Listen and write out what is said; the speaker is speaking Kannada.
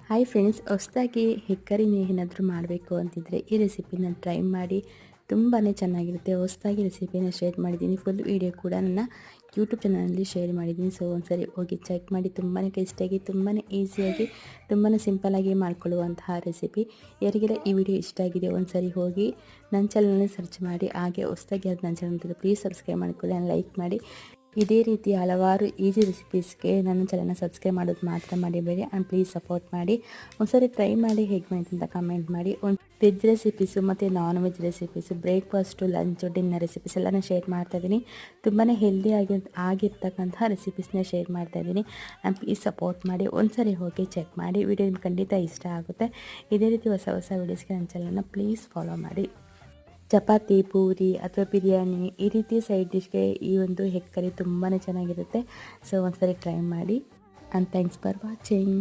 ಹಾಯ್ ಫ್ರೆಂಡ್ಸ್, ಹೊಸದಾಗಿ ಹೆಗ್ಗರಿನ ಏನಾದರೂ ಮಾಡಬೇಕು ಅಂತಿದ್ದರೆ ಈ ರೆಸಿಪಿನ ಟ್ರೈ ಮಾಡಿ. ತುಂಬಾ ಚೆನ್ನಾಗಿರುತ್ತೆ. ಹೊಸದಾಗಿ ರೆಸಿಪಿನ ಶೇರ್ ಮಾಡಿದ್ದೀನಿ. ಫುಲ್ ವೀಡಿಯೋ ಕೂಡ ನನ್ನ ಯೂಟ್ಯೂಬ್ ಚಾನಲಲ್ಲಿ ಶೇರ್ ಮಾಡಿದ್ದೀನಿ. ಸೊ ಒಂದ್ಸರಿ ಹೋಗಿ ಚೆಕ್ ಮಾಡಿ. ತುಂಬಾ ಟೇಸ್ಟಿಯಾಗಿ, ತುಂಬಾ ಈಸಿಯಾಗಿ, ತುಂಬಾ ಸಿಂಪಲ್ಲಾಗಿ ಮಾಡ್ಕೊಳ್ಳುವಂತಹ ರೆಸಿಪಿ. ಯಾರಿಗೆಲ್ಲ ಈ ವಿಡಿಯೋ ಇಷ್ಟ ಆಗಿದೆ ಒಂದ್ಸರಿ ಹೋಗಿ ನನ್ನ ಚಾನಲ್ನಲ್ಲಿ ಸರ್ಚ್ ಮಾಡಿ. ಹಾಗೆ ಹೊಸದಾಗಿ ಅದು ನನ್ನ ಚಾನಲ್ ಪ್ಲೀಸ್ ಸಬ್ಸ್ಕ್ರೈಬ್ ಮಾಡ್ಕೊಳ್ಳಿ, ಲೈಕ್ ಮಾಡಿ. ಇದೇ ರೀತಿ ಹಲವಾರು ಈಸಿ ರೆಸಿಪೀಸ್ಗೆ ನನ್ನ ಚಾನಲ್ನ ಸಬ್ಸ್ಕ್ರೈಬ್ ಮಾಡೋದು ಮಾತ್ರ ಮರಿಬೇಡಿ. ಆ್ಯಂಡ್ ಪ್ಲೀಸ್ ಸಪೋರ್ಟ್ ಮಾಡಿ. ಒಂದ್ಸರಿ ಟ್ರೈ ಮಾಡಿ ಹೇಗೆ ಮಾಡಿದೆ ಅಂತ ಕಮೆಂಟ್ ಮಾಡಿ. ಒಂದು ವೆಜ್ ರೆಸಿಪೀಸು ಮತ್ತು non veg recipes, breakfast, lunch, dinner recipes ಎಲ್ಲನೂ ಶೇರ್ ಮಾಡ್ತಾಯಿದ್ದೀನಿ. ತುಂಬಾ ಆಗಿರ್ತಕ್ಕಂತಹ ರೆಸಿಪೀಸ್ನ ಶೇರ್ ಮಾಡ್ತಾಯಿದ್ದೀನಿ. ಆ್ಯಂಡ್ ಪ್ಲೀಸ್ ಸಪೋರ್ಟ್ ಮಾಡಿ. ಒಂದ್ಸರಿ ಹೋಗಿ ಚೆಕ್ ಮಾಡಿ. ವಿಡಿಯೋ ನಿಮ್ಗೆ ಖಂಡಿತ ಇಷ್ಟ ಆಗುತ್ತೆ. ಇದೇ ರೀತಿ ಹೊಸ ಹೊಸ ವೀಡಿಯೋಸ್ಗೆ ನನ್ನ ಚಾನಲ್ನ ಪ್ಲೀಸ್ ಫಾಲೋ ಮಾಡಿ. ಚಪಾತಿ, ಪೂರಿ ಅಥವಾ ಬಿರಿಯಾನಿ ಈ ರೀತಿ ಸೈಡ್ ಡಿಶ್ಗೆ ಈ ಒಂದು ಹೆಗ್ ಕರಿ ತುಂಬಾ ಚೆನ್ನಾಗಿರುತ್ತೆ. ಸೊ ಒಂದ್ಸರಿ ಟ್ರೈ ಮಾಡಿ. And thanks for watching.